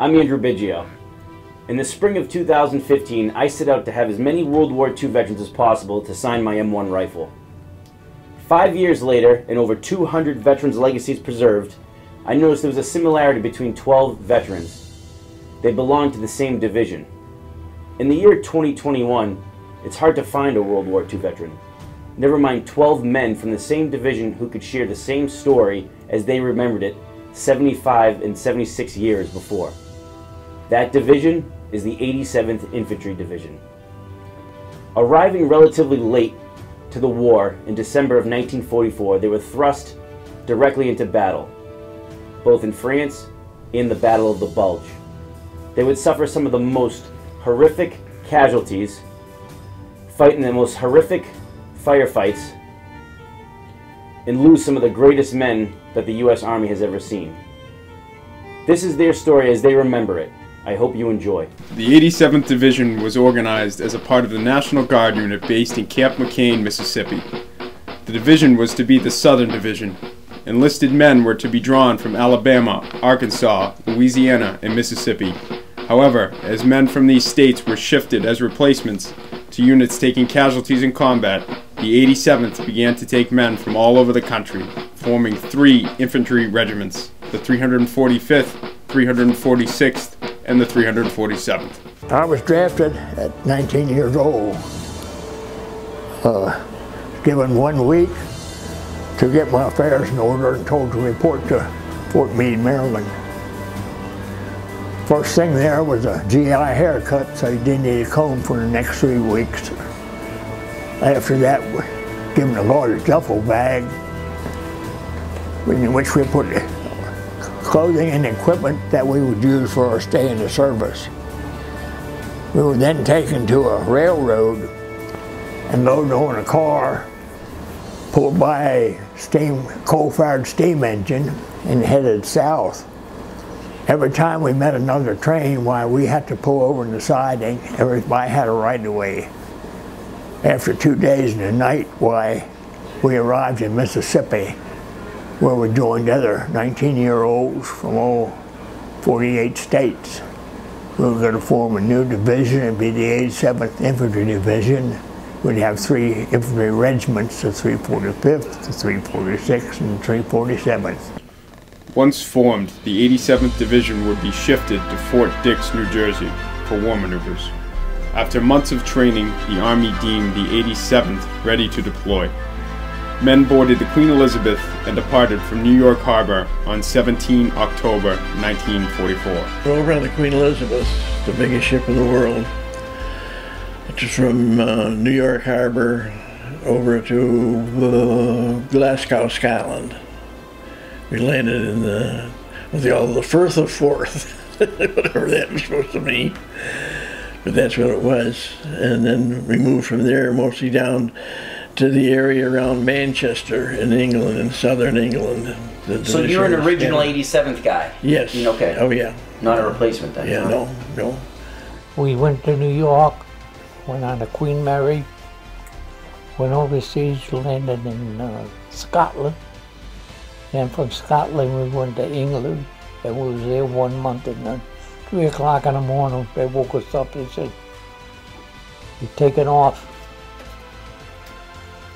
I'm Andrew Biggio. In the spring of 2015, I set out to have as many World War II veterans as possible to sign my M1 rifle. 5 years later, and over 200 veterans' legacies preserved, I noticed there was a similarity between 12 veterans. They belonged to the same division. In the year 2021, it's hard to find a World War II veteran. Never mind 12 men from the same division who could share the same story as they remembered it 75 and 76 years before. That division is the 87th Infantry Division. Arriving relatively late to the war in December of 1944, they were thrust directly into battle, both in France and the Battle of the Bulge. They would suffer some of the most horrific casualties, fight in the most horrific firefights, and lose some of the greatest men that the U.S. Army has ever seen. This is their story as they remember it. I hope you enjoy. The 87th Division was organized as a part of the National Guard unit based in Camp McCain, Mississippi. The division was to be the Southern Division. Enlisted men were to be drawn from Alabama, Arkansas, Louisiana, and Mississippi. However, as men from these states were shifted as replacements to units taking casualties in combat, the 87th began to take men from all over the country, forming 3 infantry regiments, the 345th, 346th, and the 347th. I was drafted at 19 years old, given 1 week to get my affairs in order and told to report to Fort Meade, Maryland. First thing there was a GI haircut, so you didn't need a comb for the next 3 weeks. After that, given a large duffel bag in which we put clothing and equipment that we would use for our stay in the service. We were then taken to a railroad and loaded on a car, pulled by a coal-fired steam engine, and headed south. Every time we met another train, why, we had to pull over on the siding. Everybody had a right-of-way. After 2 days and a night, why, we arrived in Mississippi, where we joined other 19-year-olds from all 48 states. We were going to form a new division. It'd be the 87th Infantry Division. We'd have 3 infantry regiments, the 345th, the 346th, and the 347th. Once formed, the 87th Division would be shifted to Fort Dix, New Jersey, for war maneuvers. After months of training, the Army deemed the 87th ready to deploy. Men boarded the Queen Elizabeth and departed from New York Harbor on 17 October 1944. Over on the Queen Elizabeth, the biggest ship in the world, which is from New York Harbor over to Glasgow, Scotland. We landed in the Firth of Forth, whatever that was supposed to mean, but that's what it was. And then we moved from there mostly down to the area around Manchester in England, in southern England. So you're an original 87th guy? Yes. Okay. Oh yeah. Not a replacement then? Yeah, no. We went to New York, went on the Queen Mary, went overseas, landed in Scotland. Then from Scotland we went to England, and we was there 1 month, and then 3 o'clock in the morning they woke us up and said, "You're taking off."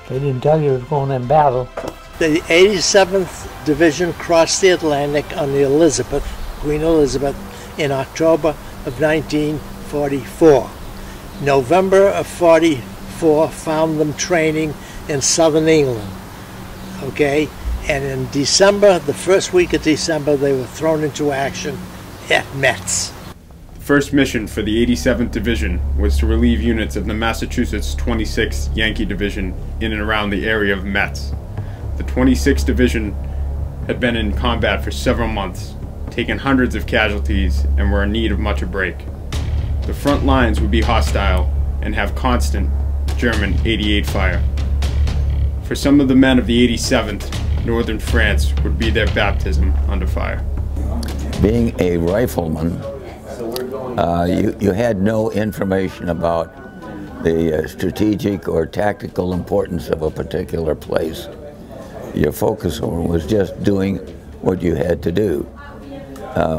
They didn't tell you it was going in battle. The 87th Division crossed the Atlantic on the Elizabeth, Queen Elizabeth, in October of 1944. November of 44 found them training in southern England, okay? And in December, the first week of December, they were thrown into action at Metz. The first mission for the 87th Division was to relieve units of the Massachusetts 26th Yankee Division in and around the area of Metz. The 26th Division had been in combat for several months, taken hundreds of casualties, and were in need of much a break. The front lines would be hostile and have constant German 88 fire. For some of the men of the 87th, northern France would be their baptism under fire. Being a rifleman, you had no information about the strategic or tactical importance of a particular place. Your focus was just doing what you had to do,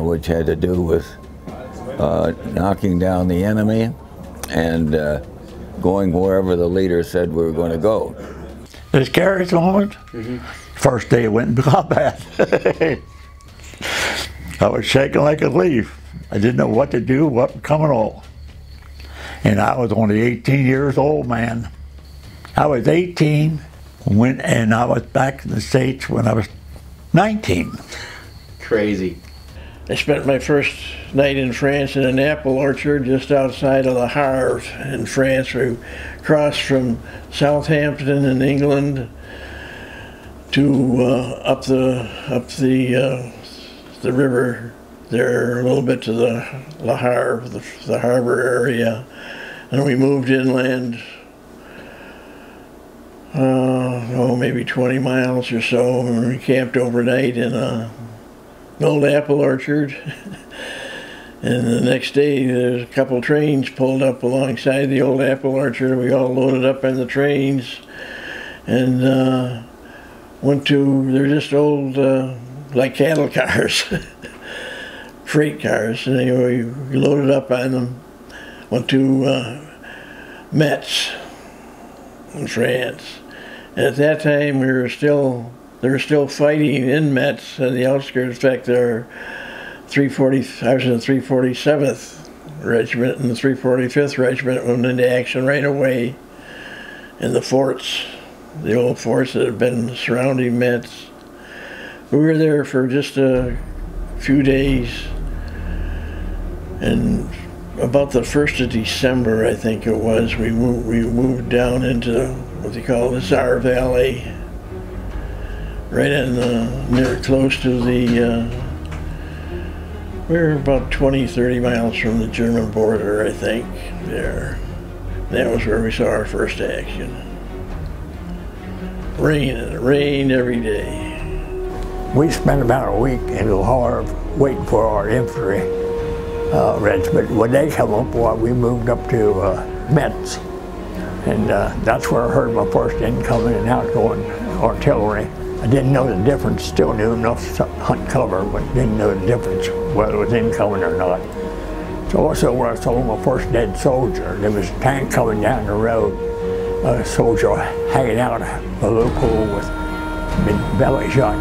which had to do with knocking down the enemy and going wherever the leader said we were going to go. The scariest moment? First day I went in combat. I was shaking like a leaf. I didn't know what to do, what was coming on. And I was only 18 years old, man. I was 18 and I was back in the States when I was 19. Crazy. I spent my first night in France in an apple orchard just outside of Le Havre in France. We crossed from Southampton in England to up the river there a little bit to the Le Havre, the harbor area, and we moved inland. Maybe 20 miles or so, and we camped overnight in an old apple orchard. And the next day, there's a couple trains pulled up alongside the old apple orchard. We all loaded up on the trains and went to, they're just old, like cattle cars, freight cars. And anyway, we loaded up on them, went to Metz in France. And at that time, they were still fighting in Metz and the outskirts. In fact, I was in the 347th Regiment, and the 345th Regiment went into action right away in the forts, the old forts that had been surrounding Metz. We were there for just a few days, and about the 1st of December, I think it was, we moved down into what they call the Tsar Valley, right in close to the, we were about 20-30 miles from the German border, I think, there. That was where we saw our first action. It rained every day. We spent about a week in Le Havre waiting for our infantry regiment. When they come up, we moved up to Metz. And that's where I heard my first incoming and outgoing artillery. I didn't know the difference, still knew enough to hunt cover, but didn't know the difference whether it was incoming or not. So also where I saw my first dead soldier, there was a tank coming down the road, a soldier hanging out a loophole with a belly shot,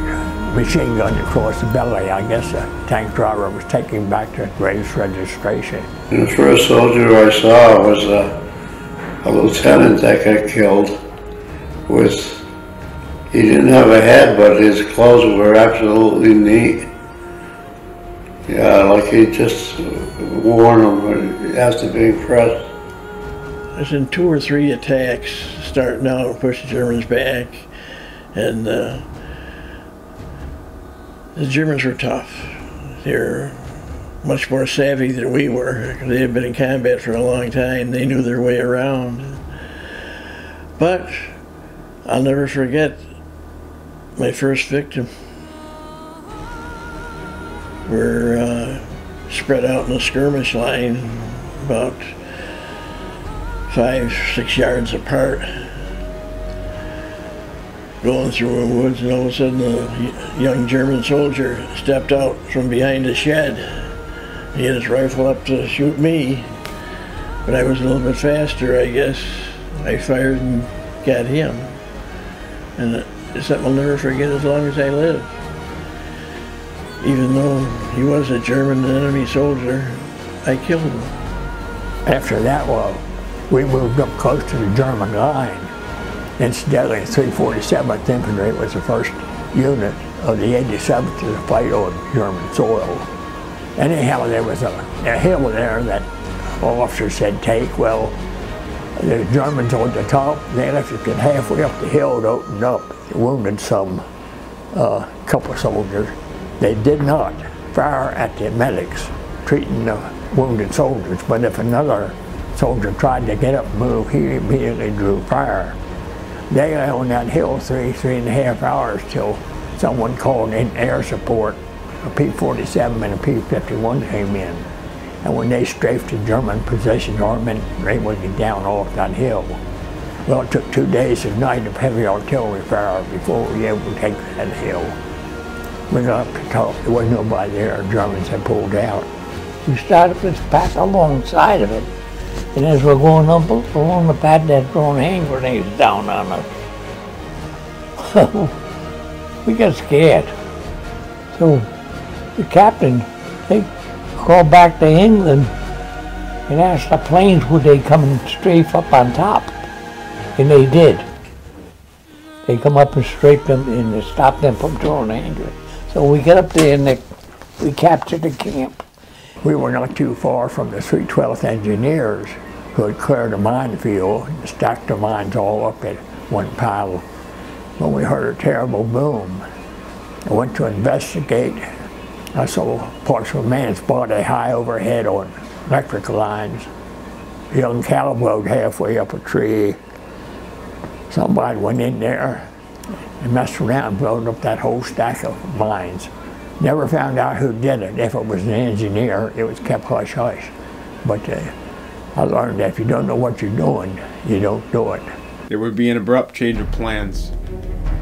machine gun across the belly. I guess the tank driver was taking him back to race registration. The first soldier I saw was a lieutenant that got killed. He didn't have a head, but his clothes were absolutely neat. Yeah, like he just worn them, but he has to be impressed. I was in 2 or 3 attacks starting out and pushed the Germans back, and the Germans were tough. They were much more savvy than we were. They had been in combat for a long time. They knew their way around. But I'll never forget my first victim. We're spread out in a skirmish line about 5-6 yards apart, going through the woods, and all of a sudden a young German soldier stepped out from behind a shed. He had his rifle up to shoot me, but I was a little bit faster, I guess. I fired and got him. And it's something I'll never forget as long as I live. Even though he was a German enemy soldier, I killed him. After that, we moved up close to the German line. Incidentally, 347th Infantry was the first unit of the 87th to fight on German soil. Anyhow, there was a hill there that officers said take. Well, the Germans on the top, they left it halfway up the hill. It opened up, wounded some couple of soldiers. They did not fire at the medics treating the wounded soldiers, but if another soldier tried to get up and move, he immediately drew fire. They lay on that hill 3.5 hours till someone called in air support. A P-47 and a P-51 came in. And when they strafed the German position, our men were able to get down off that hill. Well, it took 2 days and night of heavy artillery fire before we were able to take that hill. We got up to top, there was nobody there, the Germans had pulled out. We started this path alongside of it. And as we're going up along the path, they're throwing hand grenades down on us. We got scared. So the captain, they called back to England and asked the planes would they come and strafe up on top. And they did. They come up and strafed them and stopped them from throwing hand grenades. So we got up there and we captured the camp. We were not too far from the 312th Engineers, who had cleared a minefield and stacked the mines all up at one pile. When we heard a terrible boom, I went to investigate. I saw parts of a man's body high overhead on electric lines. A young cattle rode halfway up a tree. Somebody went in there and messed around and blown up that whole stack of mines. Never found out who did it. If it was an engineer, it was kept hush-hush. But I learned that if you don't know what you're doing, you don't do it. There would be an abrupt change of plans.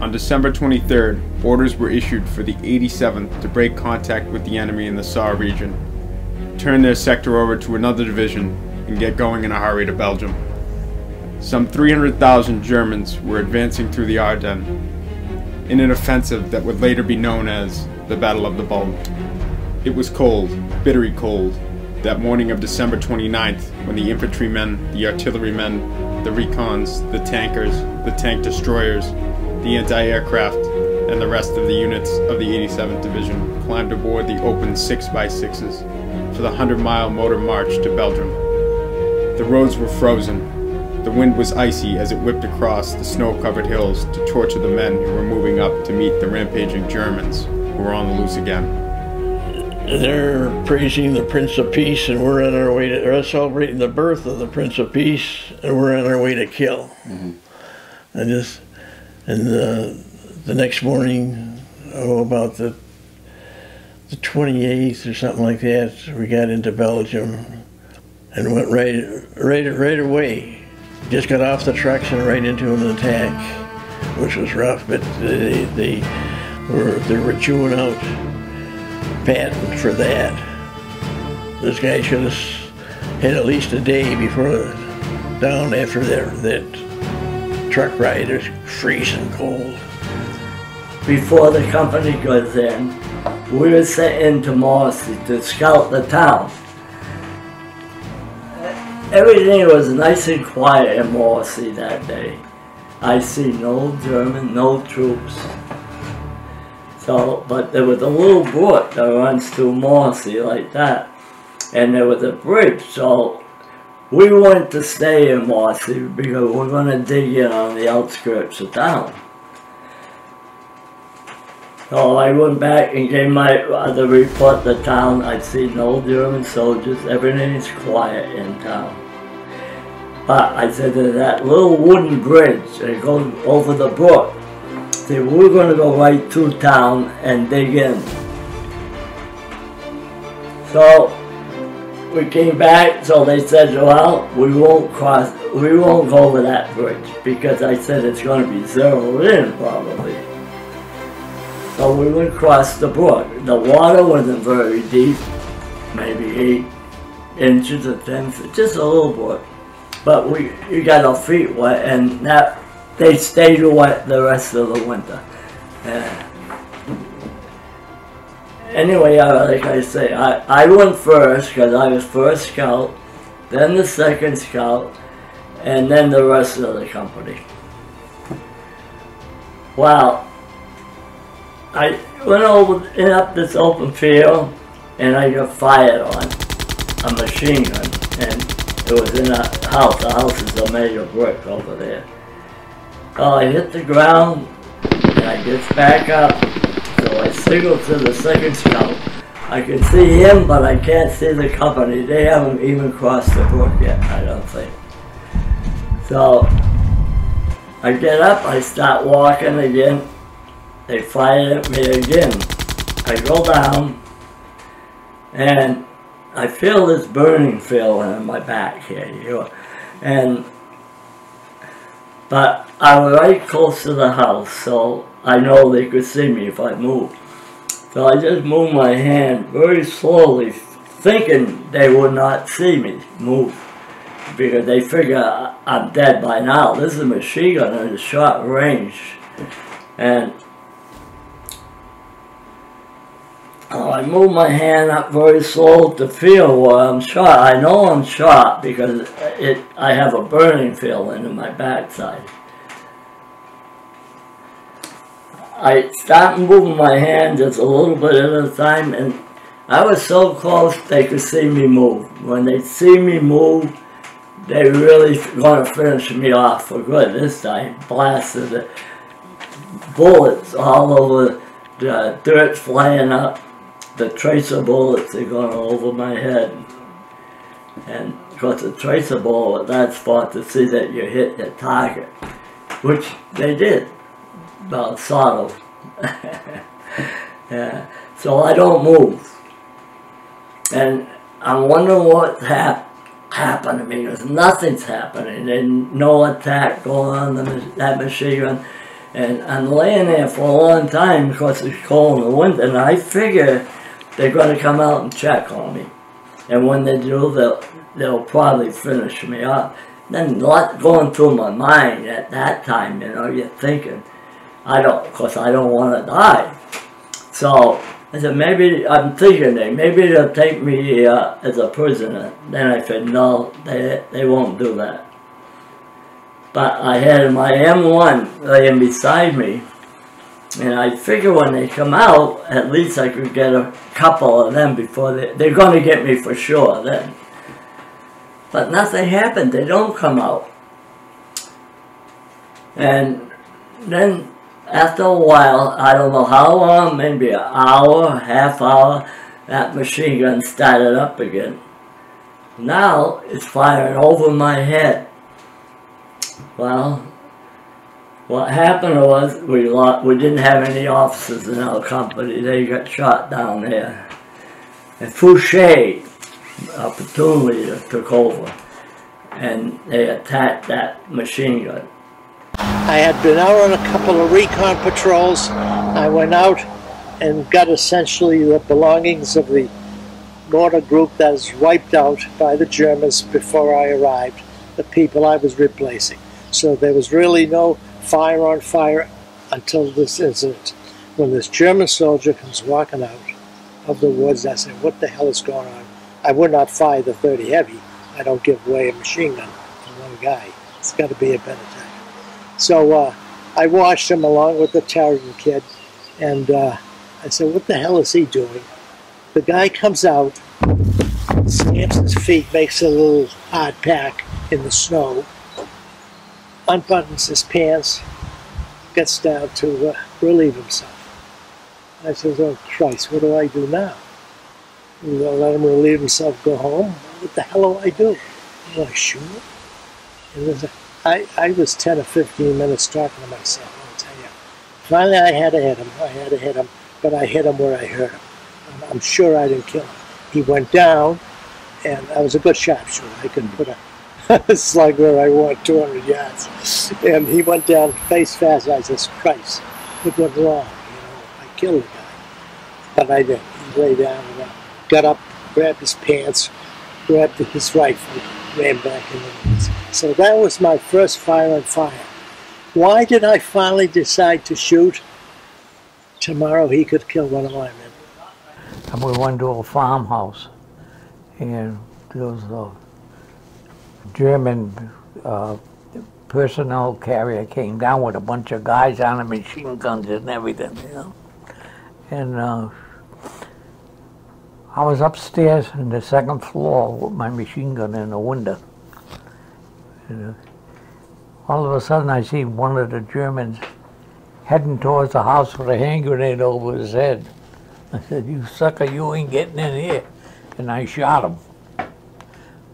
On December 23rd, orders were issued for the 87th to break contact with the enemy in the Saar region, turn their sector over to another division, and get going in a hurry to Belgium. Some 300,000 Germans were advancing through the Ardennes in an offensive that would later be known as the Battle of the Bulge. It was cold, bitterly cold, that morning of December 29th when the infantrymen, the artillerymen, the recons, the tankers, the tank destroyers, the anti-aircraft, and the rest of the units of the 87th Division climbed aboard the open 6x6s for the 100-mile motor march to Belgium. The roads were frozen. The wind was icy as it whipped across the snow-covered hills to torture the men who were moving up to meet the rampaging Germans who were on the loose again. They're praising the Prince of Peace, and we're on our way to, they're celebrating the birth of the Prince of Peace, and we're on our way to kill. And the next morning, about the 28th or something like that, we got into Belgium and went right away. Just got off the trucks and right into an attack, which was rough, but they were chewing out Patton for that. This guy should have had at least a day before down after that truck ride. It was freezing cold. Before the company goes in, we were sent into Marcy to scout the town. Everything was nice and quiet in Marcy that day. I see no German, no troops. So, but there was a little brook that runs through Marcy like that. And there was a bridge, so we wanted to stay in Marcy because we're going to dig in on the outskirts of town. So I went back and gave my other report to town. I see no German soldiers, everything is quiet in town. But I said to that little wooden bridge that goes over the brook, see, we're going to go right through town and dig in. So we came back, so they said, well, we won't go over that bridge, because I said it's going to be zeroed in probably. So we went across the brook. The water wasn't very deep, maybe 8 inches or 10 feet, just a little brook. But we got our feet wet, and that they stayed wet the rest of the winter. Anyway, like I say, I went first because I was first scout, then the second scout, and then the rest of the company. Well, I went over and up this open field, and I got fired on a machine gun, and it was in a house. The house is made of brick over there. So I hit the ground, and I get back up. So I signaled to the second scout. I can see him, but I can't see the company. They haven't even crossed the brook yet, I don't think. So I get up, I start walking again. They fire at me again. I go down, and I feel this burning feeling in my back here, but I was right close to the house, so I know they could see me if I moved. So I just moved my hand very slowly thinking they would not see me move because they figure I'm dead by now. This is a machine gun at a short range. And I move my hand up very slow to feel where I'm shot. I know I'm shot because I have a burning feeling in my backside. I start moving my hand just a little bit at a time, and I was so close they could see me move. When they see me move, they really going to finish me off for good this time. Blasted the bullets all over, the dirt flying up, the tracer bullets are going over my head. And of course the tracer bullet, that's for to see that you hit your target, which they did. Well, sort of. Yeah. So I don't move. And I'm wondering what happened to me, because nothing's happening. There's no attack going on that machine gun. And I'm laying there for a long time because it's cold in the winter, and I figure they're going to come out and check on me. And when they do, they'll probably finish me up. Then a lot going through my mind at that time, you know, you're thinking, of course I don't want to die. So I said, maybe, I'm thinking maybe they'll take me as a prisoner. Then I said, no, they won't do that. But I had my M1 laying beside me, and I figure when they come out, at least I could get a couple of them before they're going to get me for sure then. But nothing happened. They don't come out. And then after a while, I don't know how long, maybe an hour, half hour, that machine gun started up again. Now it's firing over my head. Well, what happened was we didn't have any officers in our company. They got shot down there. And Fouché, our platoon leader, took over, and they attacked that machine gun. I had been out on a couple of recon patrols. I went out and got essentially the belongings of the mortar group that was wiped out by the Germans before I arrived, the people I was replacing. So there was really no fire on fire until this incident. When this German soldier comes walking out of the woods, I said, what the hell is going on? I would not fire the 30 heavy. I don't give away a machine gun to one guy. It's got to be a better time. So I watched him along with the Terrian kid, and I said, what the hell is he doing? The guy comes out, stamps his feet, makes a little hard pack in the snow, unbuttons his pants, gets down to relieve himself. I said, oh Christ, what do I do now? You know, let him relieve himself, go home? What the hell do I do? Do I shoot him? And I was 10 or 15 minutes talking to myself, I'll tell you. Finally I had to hit him, but I hit him where I hurt him. I'm sure I didn't kill him. He went down, and I was a good sharpshooter. I could put a slug where I want 200 yards. And he went down face fast, and I said, Christ, what went wrong? You know, I killed the guy. But I didn't. He lay down and got up, grabbed his pants, grabbed his rifle, ran back in the woods. So that was my first fire on fire. Why did I finally decide to shoot? Tomorrow he could kill one of my men. And we went to a farmhouse, and there was a German personnel carrier came down with a bunch of guys on the machine guns and everything, you know. And I was upstairs in the second floor with my machine gun in the window. And, all of a sudden I see one of the Germans heading towards the house with a hand grenade over his head. I said, you sucker, you ain't getting in here. And I shot him.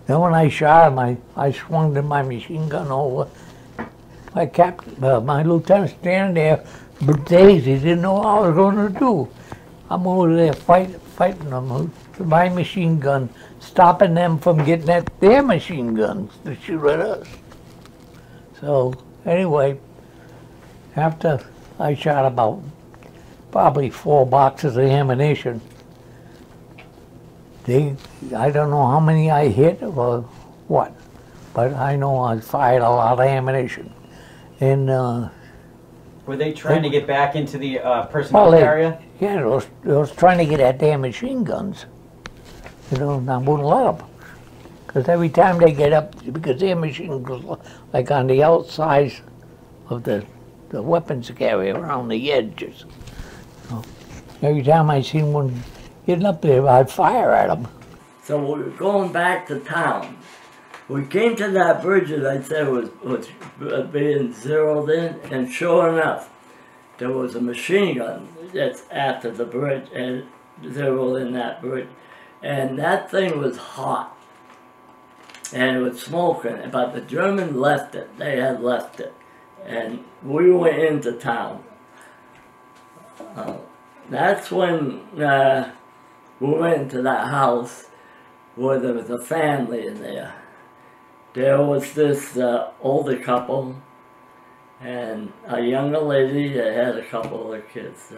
Then when I shot him, I swung my machine gun over. My lieutenant standing there, but dazed, he didn't know what I was going to do. I'm over there fighting them with my machine gun, stopping them from getting at their machine guns to shoot at us. So anyway, after I shot about probably 4 boxes of ammunition, I don't know how many I hit or what, but I know I fired a lot of ammunition. And were they trying to get back into the personnel area? Yeah, they was trying to get at damn machine guns. You know, and I wouldn't let them. Because every time they get up, because their machine was like on the outside of the weapons carrier around the edges. So every time I seen one getting up there, I'd fire at them. So we were going back to town. We came to that bridge that I said was being zeroed in, and sure enough, there was a machine gun that's after the bridge and zeroed in that bridge. And that thing was hot. And it was smoking, but the Germans left it. They had left it. And we went into town. That's when we went into that house where there was a family in there. There was this older couple and a younger lady that had a couple of kids.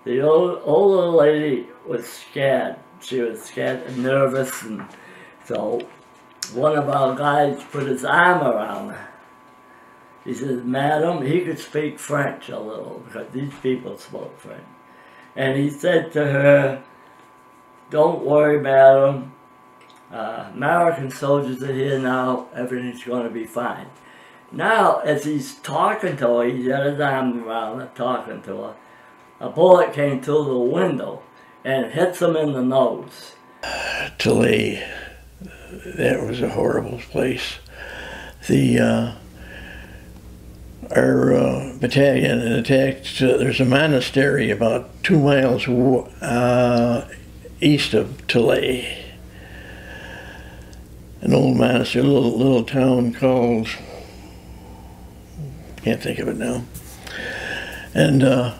The older lady was scared. She was scared and nervous, and so one of our guys put his arm around her. He says, "Madam," he could speak French a little because these people spoke French. And he said to her, "Don't worry, madam. American soldiers are here now. Everything's going to be fine." Now, as he's talking to her, he's got his arm around her, talking to her. A bullet came through the window and hits him in the nose. Tilly, that was a horrible place. Our battalion attacked, there's a monastery about 2 miles east of Tilly. An old monastery, a little town called, can't think of it now. And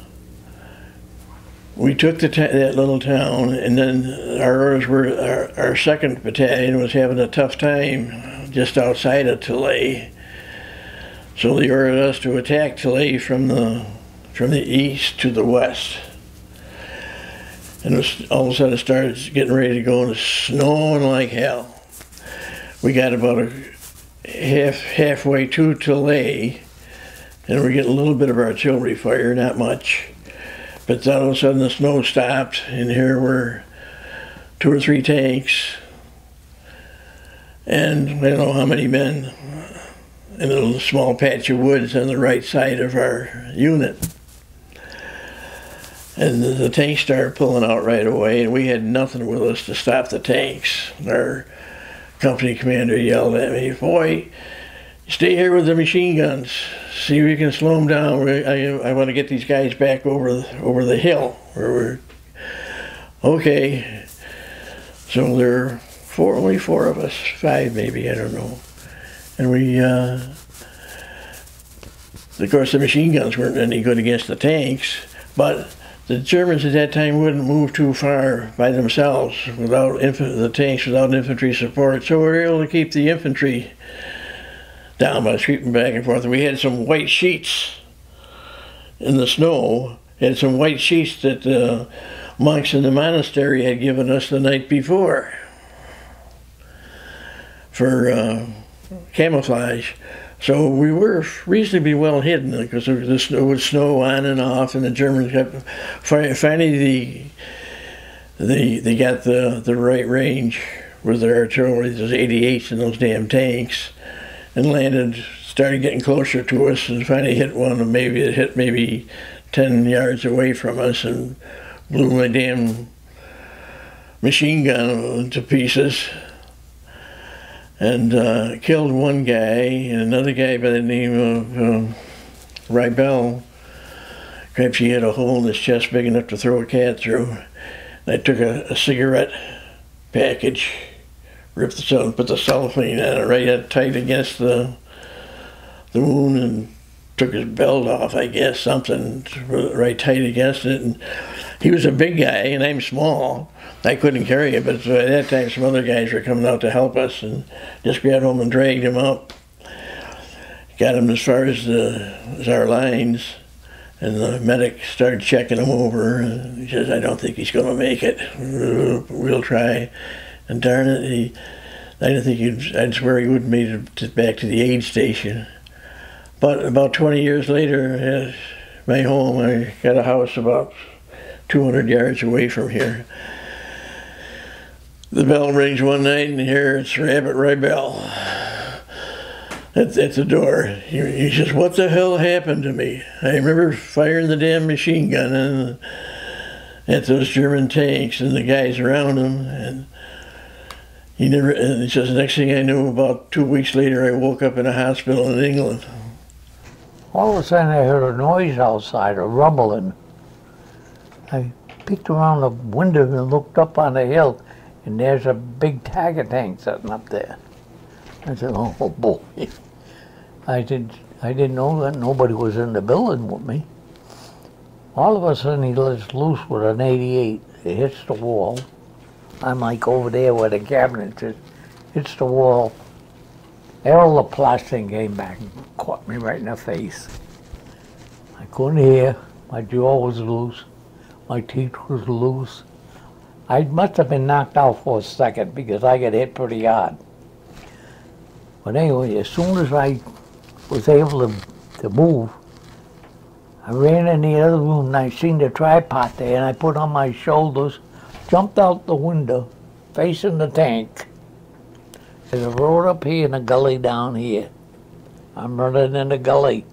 we took that little town, and then our second battalion was having a tough time just outside of Tilly. So they ordered us to attack Tilly from the east to the west. And all of a sudden it started getting ready to go, and it's snowing like hell. We got about halfway to Tilly, and we're getting a little bit of artillery fire, not much. But then all of a sudden the snow stopped, and here were 2 or 3 tanks, and I don't know how many men in a little small patch of woods on the right side of our unit. And the tanks started pulling out right away, and we had nothing with us to stop the tanks. Our company commander yelled at me, "Boy, stay here with the machine guns. See if we can slow them down. I want to get these guys back over the hill." Okay. So there are only 4 of us, 5 maybe, I don't know. And we, of course, the machine guns weren't any good against the tanks, but the Germans at that time wouldn't move too far by themselves without the tanks, without infantry support. So we were able to keep the infantry down by sweeping back and forth. And we had some white sheets in the snow, had some white sheets that the monks in the monastery had given us the night before for camouflage. So we were reasonably well hidden because the snow would snow on and off, and the Germans kept finally they got the right range with their artillery, those 88s and those damn tanks, and started getting closer to us, and finally hit one, and it hit maybe 10 yards away from us and blew my damn machine gun to pieces. And killed one guy, and another guy by the name of Rybell. Perhaps he had a hole in his chest big enough to throw a cat through. And I took a cigarette package, ripped it out, put the cellophane on it right tight against the wound, and took his belt off, I guess, something right tight against it. And he was a big guy, and I'm small. I couldn't carry it, but at that time some other guys were coming out to help us, and just grabbed him and dragged him up. Got him as far as our lines, And the medic started checking him over, and he says, I don't think he's going to make it. We'll try. And darn it, I didn't think I'd swear he wouldn't make it back to the aid station. But about 20 years later, at my home, I got a house about 200 yards away from here. The bell rings one night, and here it's Rabbit Rybell at the door. He says, what the hell happened to me? I remember firing the damn machine gun at those German tanks and the guys around them, and he says, the next thing I knew, about 2 weeks later, I woke up in a hospital in England. All of a sudden I heard a noise outside, a rumbling. I peeked around the window and looked up on the hill, and there's a big Tiger tank sitting up there. I said, oh boy. I didn't know that nobody was in the building with me. All of a sudden he lets loose with an 88. It hits the wall. I'm like over there where the cabinet is. Hits the wall. All the plastic came back and caught me right in the face. I couldn't hear. My jaw was loose. My teeth was loose. I must have been knocked out for a second because I got hit pretty hard. But anyway, as soon as I was able to move, I ran in the other room and I seen the tripod there, and I put on my shoulders, jumped out the window, facing the tank. There's a road up here and a gully down here. I'm running in the gully.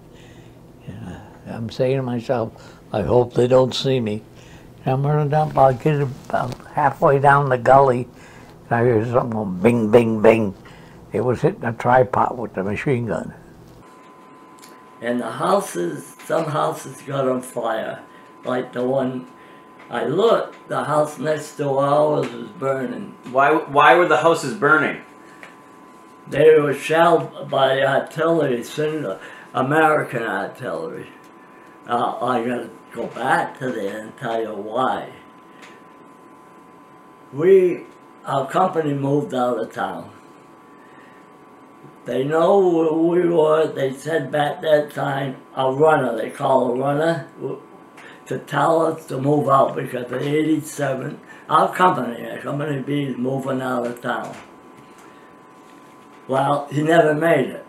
I'm saying to myself, I hope they don't see me. And I'm running down, I'll get about halfway down the gully, and I hear something going bing, bing, bing. It was hitting a tripod with the machine gun. And the houses, some houses got on fire. Like the one I looked, the house next to ours was burning. Why were the houses burning? They were shelled by artillery, American artillery. I gotta go back to there and tell you why. Our company moved out of town. They know where we were. They said back that time, a runner, they call a runner, to tell us to move out because in '87, our company B, is moving out of town. Well, he never made it.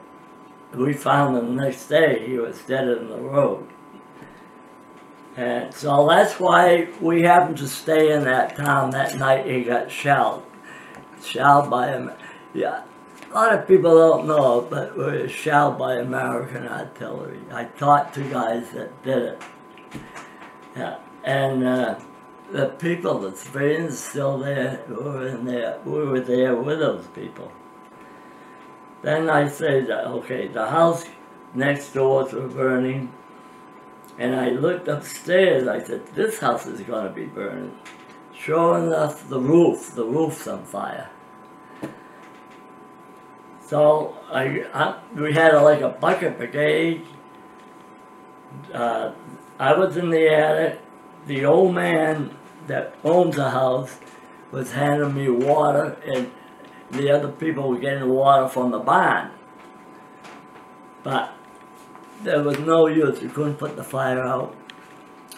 We found him the next day. He was dead in the road. And so that's why we happened to stay in that town that night. He got shelled by him. Yeah. A lot of people don't know, but we were shelled by American artillery. I talked to guys that did it. Yeah. And the people, the civilians still there, we were there with those people. Then I said, okay, the house next door were burning, and I looked upstairs. I said, this house is going to be burning. Sure enough, the roof's on fire. So we had like a bucket brigade. I was in the attic. The old man that owns the house was handing me water, and the other people were getting water from the barn. But there was no use. We couldn't put the fire out.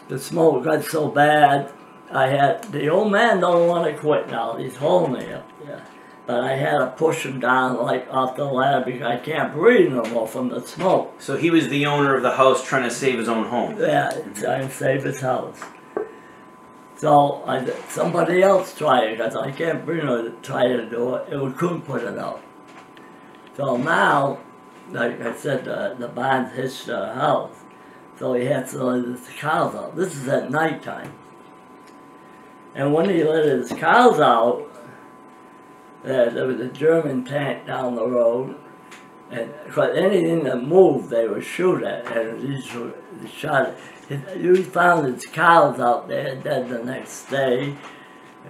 The smoke got so bad, the old man don't want to quit now. He's holding me up there. But I had to push him down like off the ladder because I can't breathe no more from the smoke. So he was the owner of the house trying to save his own home? Yeah, trying to save his house. So somebody else tried it because I can't breathe no try to do it, and we couldn't put it out. So now, like I said, the barn's hitched the house. So he had to let his cows out. This is at nighttime. And when he let his cows out, there was a German tank down the road, and because anything that moved, they would shoot at, and he shot it. We found his cows out there dead the next day,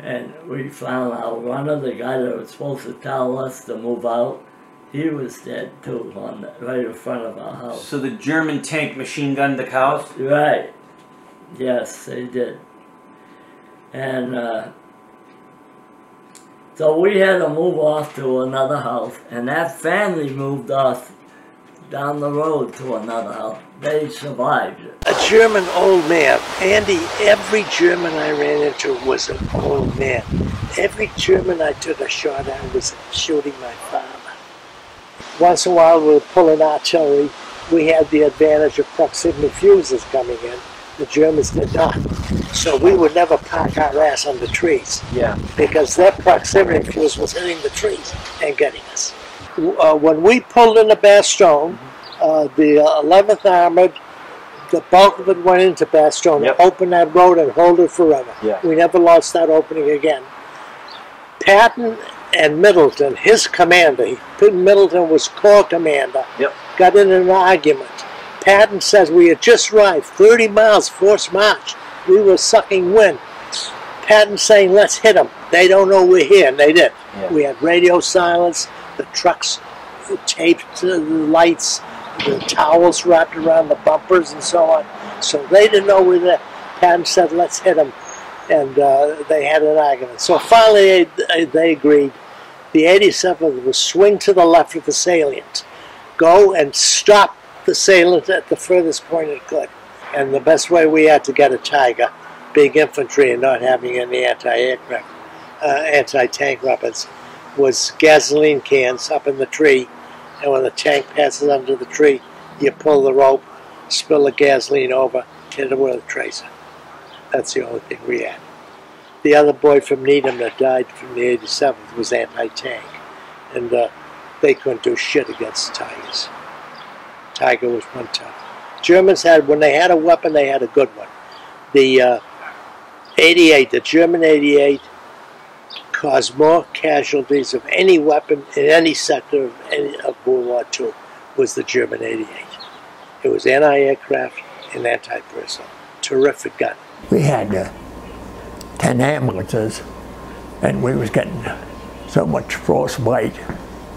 and we found our runner, the guy that was supposed to tell us to move out. He was dead too, right in front of our house. So the German tank machine gunned the cows? Right. Yes, they did. And so we had to move off to another house, and that family moved off down the road to another house. They survived it. German old man. Andy, every German I ran into was an old man. Every German I took a shot at was shooting my father. Once in a while we were pulling artillery. We had the advantage of proximity fuses coming in. The Germans did not. So we would never park our ass under trees. Yeah. Because their proximity fuse was hitting the trees and getting us. When we pulled into Bastogne, the 11th Armored, the bulk of it went into Bastogne, open that road and hold it forever. Yeah. We never lost that opening again. Patton and Middleton, his commander, Middleton was Corps commander, got in an argument. Patton says we had just arrived 30 miles forced march. We were sucking wind. Patton saying, let's hit them. They don't know we're here, and they did. Yeah. We had radio silence, the trucks taped to the lights, the towels wrapped around the bumpers and so on. So they didn't know we were there. Patton said, let's hit them. And they had an argument. So finally they agreed. The 87th would swing to the left of the salient, go and stop the salient at the furthest point it could. And the best way we had to get a Tiger, big infantry and not having any anti-aircraft, anti-tank weapons, was gasoline cans up in the tree. And when the tank passes under the tree, you pull the rope, spill the gasoline over, hit it with a tracer. That's the only thing we had. The other boy from Needham that died from the 87th was anti-tank. And they couldn't do shit against Tigers. Tiger was one tough. Germans had, when they had a weapon, they had a good one. The 88, the German 88, caused more casualties of any weapon in any sector of World War II was the German 88. It was anti-aircraft and anti-personnel. Terrific gun. We had 10 ambulances, and we was getting so much frostbite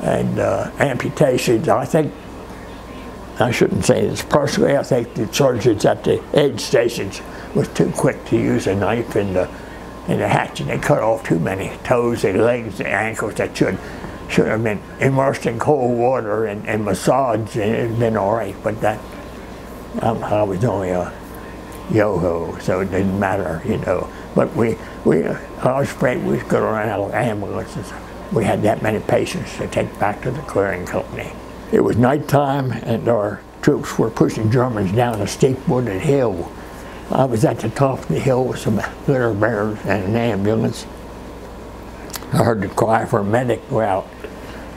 and amputations. I shouldn't say this personally, I think the surgeons at the aid stations was too quick to use a knife and the hatchet. They cut off too many toes and legs and ankles that should have been immersed in cold water and massaged, and it had been all right. But that I was only a yo-ho, so it didn't matter, you know. But I was afraid we was going to run out of ambulances. We had that many patients to take back to the clearing company. It was nighttime, and our troops were pushing Germans down a steep wooded hill. I was at the top of the hill with some litter bearers and an ambulance. I heard the cry for a medic go out.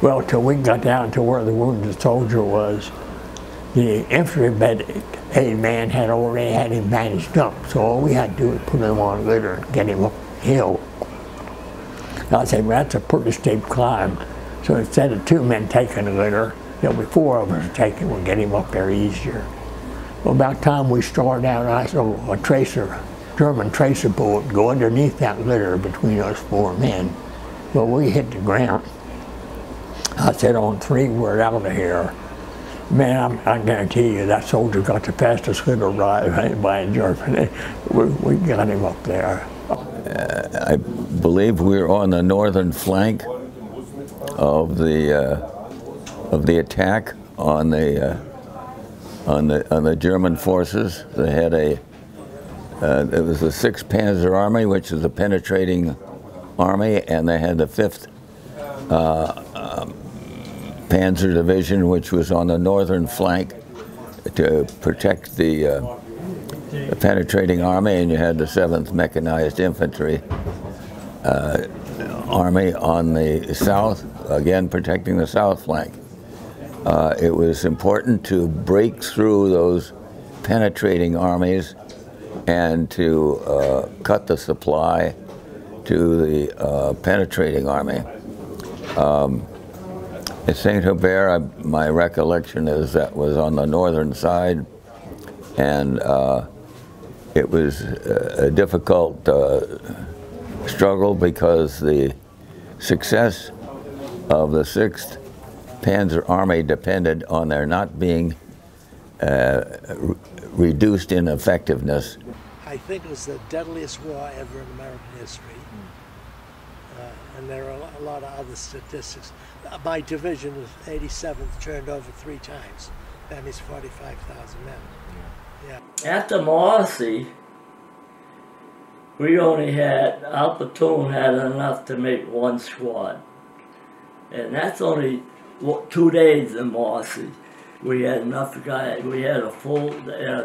Well, till we got down to where the wounded soldier was, the infantry aid man had already had him bandaged up, so all we had to do was put him on a litter and get him up the hill. I said, well, that's a pretty steep climb. So instead of 2 men taking the litter, there'll be 4 of us taking it. We'll get him up there easier. Well, about time we started out, I saw a German tracer bullet go underneath that litter between us 4 men. Well, we hit the ground. I said, on 3, we're out of here. Man, I guarantee you that soldier got the fastest litter ride by a German. We got him up there. I believe we're on the northern flank of the attack on the German forces. They had it was the 6th Panzer Army, which is a penetrating army, and they had the 5th Panzer Division, which was on the northern flank to protect the penetrating army, and you had the 7th Mechanized Infantry Army on the south, again protecting the south flank. It was important to break through those penetrating armies and to cut the supply to the penetrating army. At St. Hubert, my recollection is that was on the northern side, and it was a difficult struggle because the success of the 6th Panzer Army depended on their not being reduced in effectiveness. I think it was the deadliest war ever in American history. And there are a lot of other statistics. My division, 87th, turned over 3 times. That means 45,000 men. After Morrissey, we only had, our platoon had enough to make one squad. And that's only 2 days in Morrissey. We had enough guys, we had a full,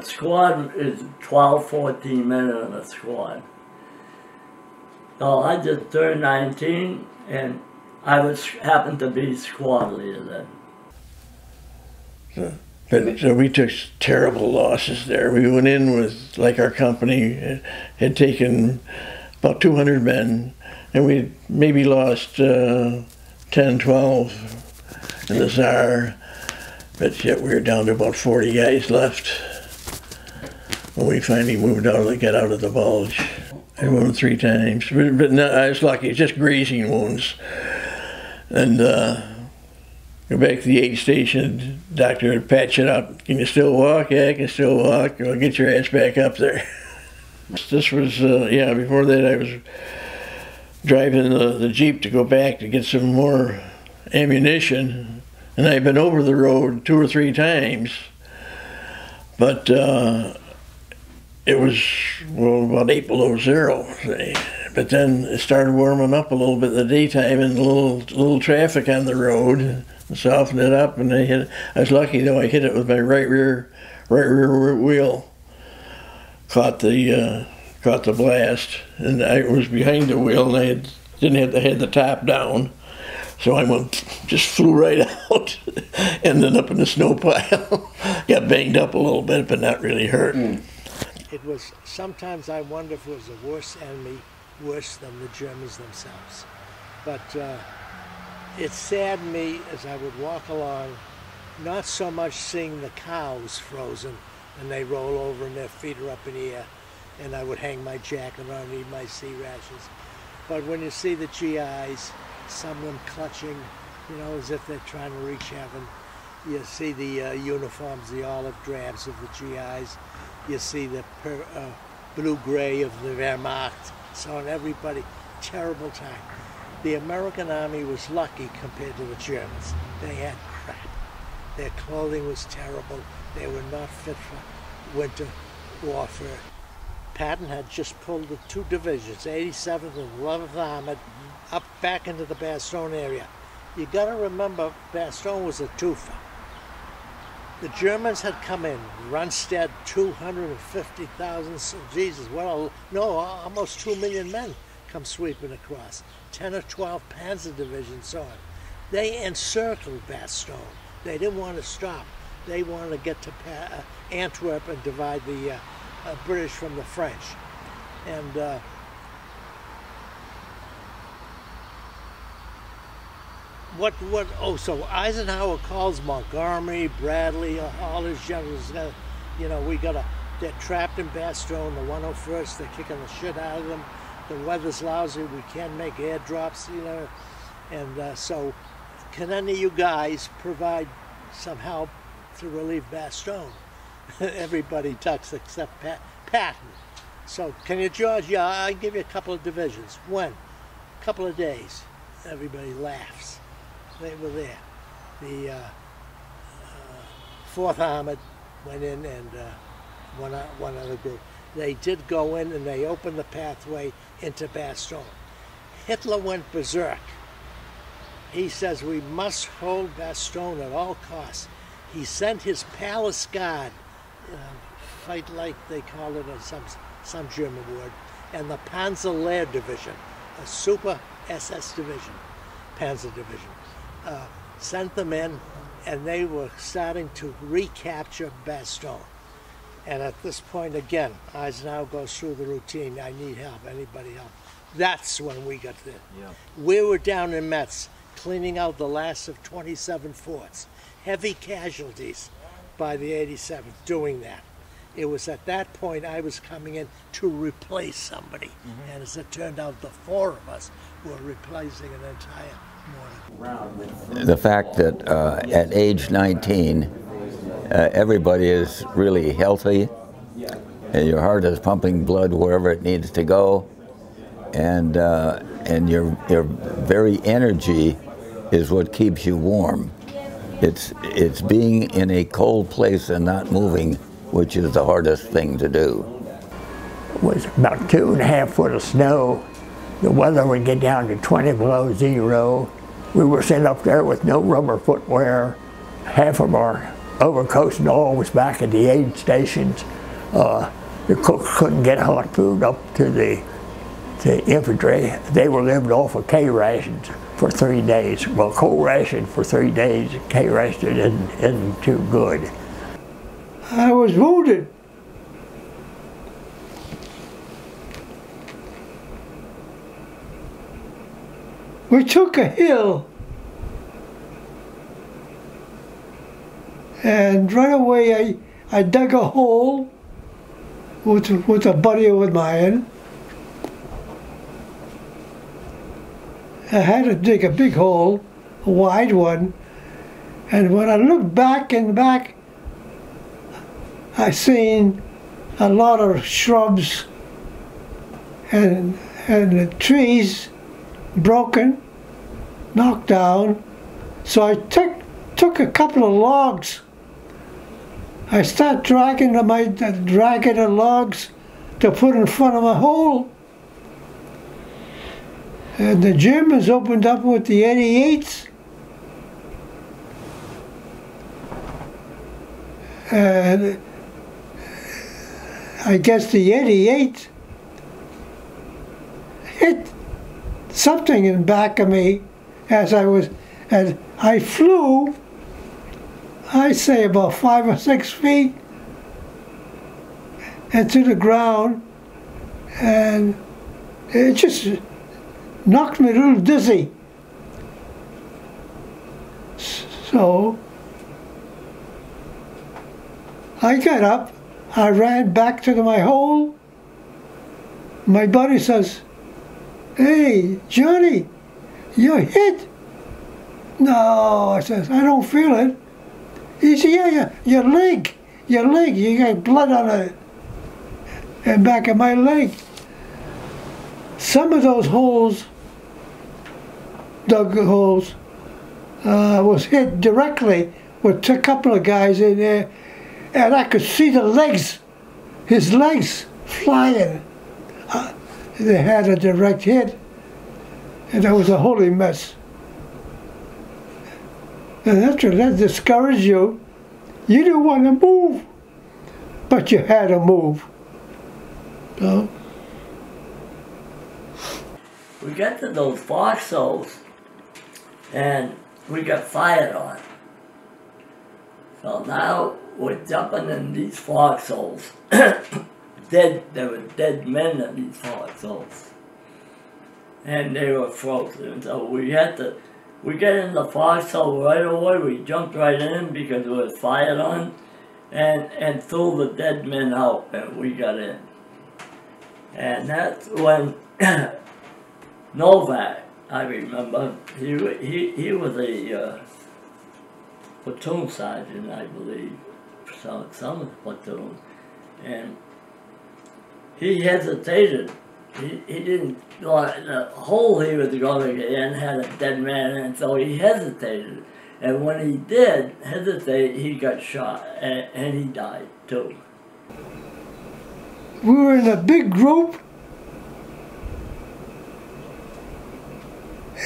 squad is 12, 14 men in a squad. So I just turned 19 and I happened to be squad leader then. So we took terrible losses there. We went in with, like our company had taken about 200 men, and we maybe lost 10, 12 in the Tsar, but yet we were down to about 40 guys left when we finally moved out, got out of the Bulge. I won 3 times, but no, I was lucky, just grazing wounds. And go back to the aid station, doctor would patch it up. Can you still walk? Yeah, I can still walk. Well, get your ass back up there. This was, yeah, before that I was driving the Jeep to go back to get some more ammunition. And I'd been over the road 2 or 3 times. But it was, well, about 8 below zero, say. But then it started warming up a little bit in the daytime and a little traffic on the road. Softened it up, and I was lucky though. I hit it with my right rear wheel. Caught the blast, and I was behind the wheel, and I didn't have to have the top down, so I just flew right out, ended up in the snow pile. Got banged up a little bit, but not really hurt. It was, sometimes I wonder if it was a worse enemy, worse than the Germans themselves, but. It saddened me as I would walk along, not so much seeing the cows frozen and they roll over and their feet are up in the air, and I would hang my jacket around and eat my sea rations. But when you see the GIs, some of them clutching, you know, as if they're trying to reach heaven, you see the uniforms, the olive drabs of the GIs, you see the blue-gray of the Wehrmacht, so on everybody, terrible time. The American Army was lucky compared to the Germans. They had crap. Their clothing was terrible. They were not fit for winter warfare. Patton had just pulled the 2 divisions, 87th and 11th Armored, up back into the Bastogne area. You got to remember, Bastogne was a twofer. The Germans had come in. Rundstedt, 250,000. Jesus, well, no, almost 2 million men come sweeping across. 10 or 12 Panzer divisions, so on. They encircled Bastogne. They didn't want to stop. They wanted to get to Antwerp and divide the British from the French. And so Eisenhower calls Montgomery, Bradley, all his generals, you know, they're trapped in Bastogne, the 101st, they're kicking the shit out of them. The weather's lousy, we can't make airdrops, you know, and so can any of you guys provide some help to relieve Bastogne? Everybody ducks except Patton. So can you, George? Yeah, I'll give you a couple of divisions. When? A couple of days. Everybody laughs. They were there. The 4th Armored went in, and one other group. They did go in and they opened the pathway into Bastogne. Hitler went berserk. He says we must hold Bastogne at all costs. He sent his palace guard, fight like they call it in some German word, and the Panzer Lehr Division, a super SS division, Panzer division, sent them in, and they were starting to recapture Bastogne. And at this point, again, Eisenhower goes through the routine. I need help. Anybody help? That's when we got there. Yeah. We were down in Metz, cleaning out the last of 27 forts. Heavy casualties by the 87th doing that. It was at that point I was coming in to replace somebody. Mm-hmm. And as it turned out, the 4 of us were replacing an entire morning. The fact that at age 19, everybody is really healthy, and your heart is pumping blood wherever it needs to go, and your very energy is what keeps you warm. It's being in a cold place and not moving which is the hardest thing to do. It was about 2.5 foot of snow. The weather would get down to 20 below zero. We were sent up there with no rubber footwear. Half of our overcoats and all was back at the aid stations. The cooks couldn't get hot food up to the infantry. They were lived off of K rations for 3 days. Well, cold ration for 3 days. K ration isn't too good. I was wounded. We took a hill, and right away I dug a hole with a buddy of mine. I had to dig a big hole, a wide one, and when I looked back in the back, I seen a lot of shrubs and the trees broken, knocked down. So I took a couple of logs. I started dragging the logs to put in front of my hole. And the Germans opened up with the 88s. And I guess the 88 hit something in back of me as I flew, I say about 5 or 6 feet into the ground, and it just knocked me a little dizzy. So I got up, I ran back to my hole. My buddy says, "Hey, Johnny, you're hit." "No," I says, "I don't feel it." He said, "Yeah, your leg, you got blood on it, and back of my leg." Some of those holes, dug holes, was hit directly with a couple of guys in there, and I could see the legs, his legs flying. They had a direct hit, and that was a holy mess. And after that discouraged you, you didn't want to move, but you had to move. So we got to those foxholes, and we got fired on. So now we're jumping in these foxholes. There were dead men in these foxholes, and they were frozen. So we got in the foxhole right away. We jumped right in because we were fired on, and threw the dead men out, and we got in. And that's when Novak, I remember, he was a platoon sergeant, I believe, some platoon, and he hesitated. He didn't, the hole he was going to get in had a dead man in it, so he hesitated. And when he did hesitate, he got shot, and he died too. we were in a big group,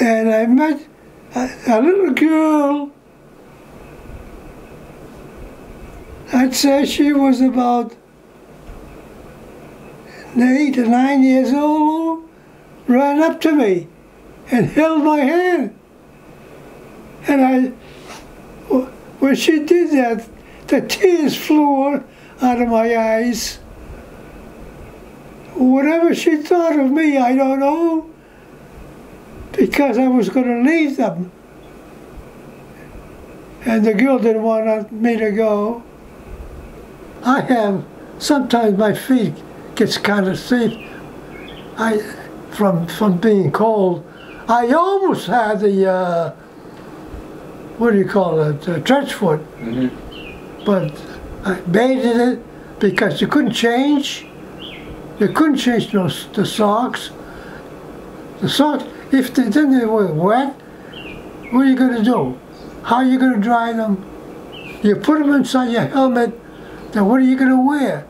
and I met a little girl. I'd say she was about 8 or 9 years old, ran up to me and held my hand. And when she did that, the tears flew out of my eyes. Whatever she thought of me, I don't know, because I was going to leave them. And the girl didn't want me to go. Sometimes my feet gets kind of stiff from being cold. I almost had the, what do you call it, Dredge Foot. Mm-hmm. But I bathed it because you couldn't change. You couldn't change the socks. The socks, if they were wet, what are you going to do? How are you going to dry them? You put them inside your helmet, Now what are you going to wear?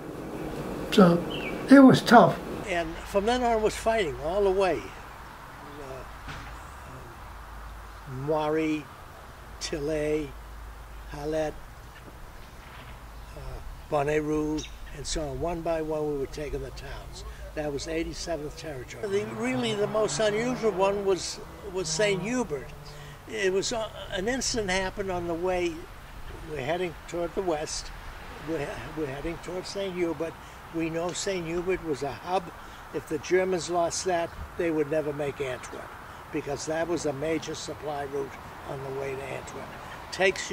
So it was tough. And from then on was fighting all the way. Moiri, Tilley, Halette, Bonnet-Rouge, and so on. One by one we were taking the towns. That was 87th Territory. Really the most unusual one was St. Hubert. It was an incident happened on the way. We're heading toward the west. We're heading towards St. Hubert. We know St. Hubert was a hub. If the Germans lost that, they would never make Antwerp, because that was a major supply route on the way to Antwerp. Takes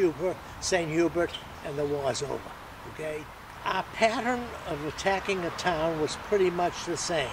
St. Hubert, and the war's over, okay? Our pattern of attacking a town was pretty much the same.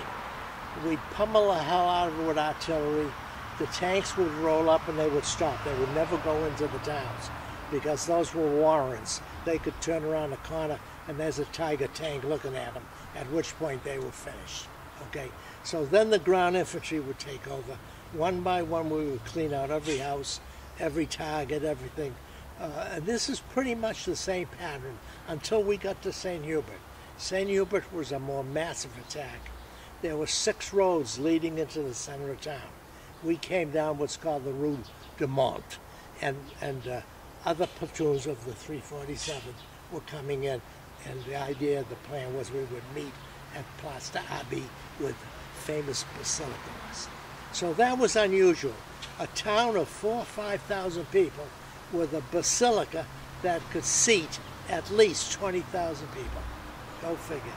We'd pummel the hell out of it with artillery. The tanks would roll up and they would stop. They would never go into the towns, because those were warrants. They could turn around the corner and there's a Tiger tank looking at them, at which point they were finished, okay? So then the ground infantry would take over. One by one we would clean out every house, every target, everything. And this is pretty much the same pattern until we got to St. Hubert. St. Hubert was a more massive attack. There were 6 roads leading into the center of town. We came down what's called the Rue de Mont, and other platoons of the 347 were coming in, and the idea, the plan was we would meet at Place d'Abbey with famous basilicas. So that was unusual. A town of 4,000 or 5,000 people with a basilica that could seat at least 20,000 people. Go figure.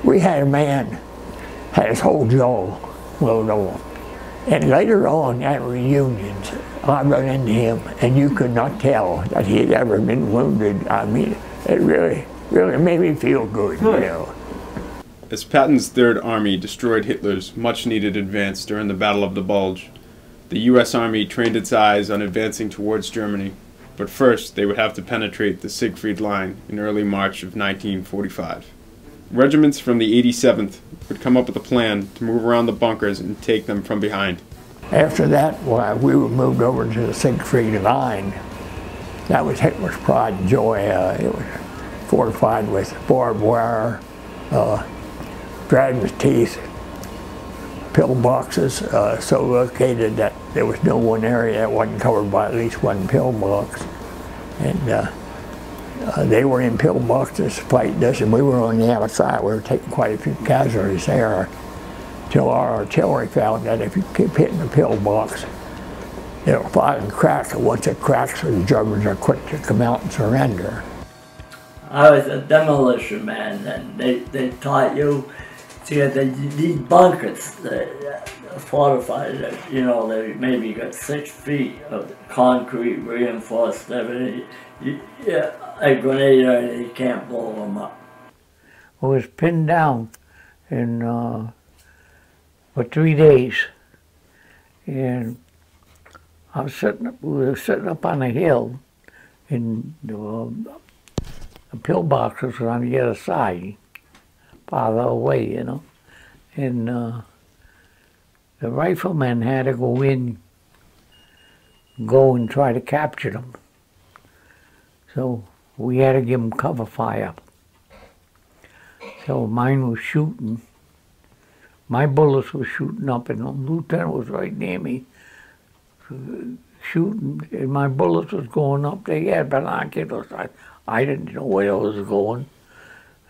We had a man, had his whole jaw blown off. And later on at reunions, I run into him, and you could not tell that he had ever been wounded. I mean, it really made me feel good, you know. As Patton's Third Army destroyed Hitler's much-needed advance during the Battle of the Bulge, the U.S. Army trained its eyes on advancing towards Germany, but first they would have to penetrate the Siegfried Line in early March of 1945. Regiments from the 87th would come up with a plan to move around the bunkers and take them from behind. After that, we were moved over to the Siegfried Line. That was Hitler's pride and joy. It was fortified with barbed wire, dragon's teeth, pillboxes, so located that there was no one area that wasn't covered by at least one pillbox. And they were in pillboxes fighting us, and we were on the outside. We were taking quite a few casualties there, till our artillery found that if you keep hitting the pillbox, it'll fire and crack, and once it cracks, the Germans are quick to come out and surrender. I was a demolition man, and they taught you to get these bunkers fortified. You know, they maybe got 6 feet of concrete reinforced everything. A grenade, you can't blow them up. I was pinned down in, for 3 days, and we were sitting up on a hill, and the pillboxes were on the other side, farther away, you know, and the riflemen had to go and try to capture them. So we had to give them cover fire. So mine was shooting. My bullets were shooting up, and the lieutenant was right near me, shooting, and my bullets was going up. They had binoculars. I didn't know where it was going.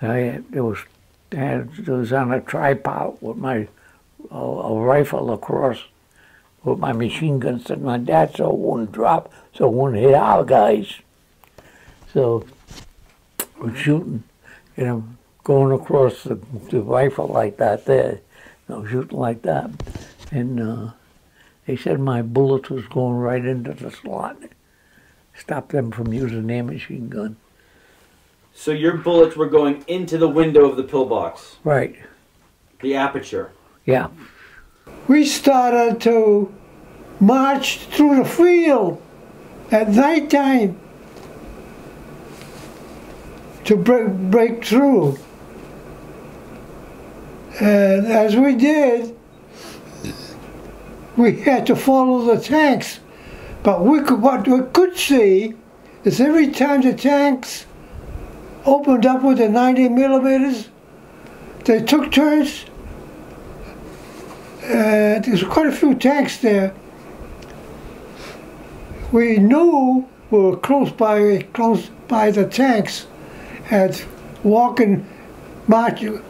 It was on a tripod with my a rifle across with my machine gun sitting like that, so it wouldn't drop, so it wouldn't hit our guys. So I was shooting, you know, going across the rifle like that there, you know, shooting like that. And they said my bullets was going right into the slot. Stopped them from using their machine gun. So your bullets were going into the window of the pillbox? Right. The aperture? Yeah. We started to march through the field at night time to break through. And as we did, we had to follow the tanks. But what we could see is every time the tanks opened up with the 90 millimeters. They took turns. There's quite a few tanks there. We knew we were close by the tanks, and walking, marching,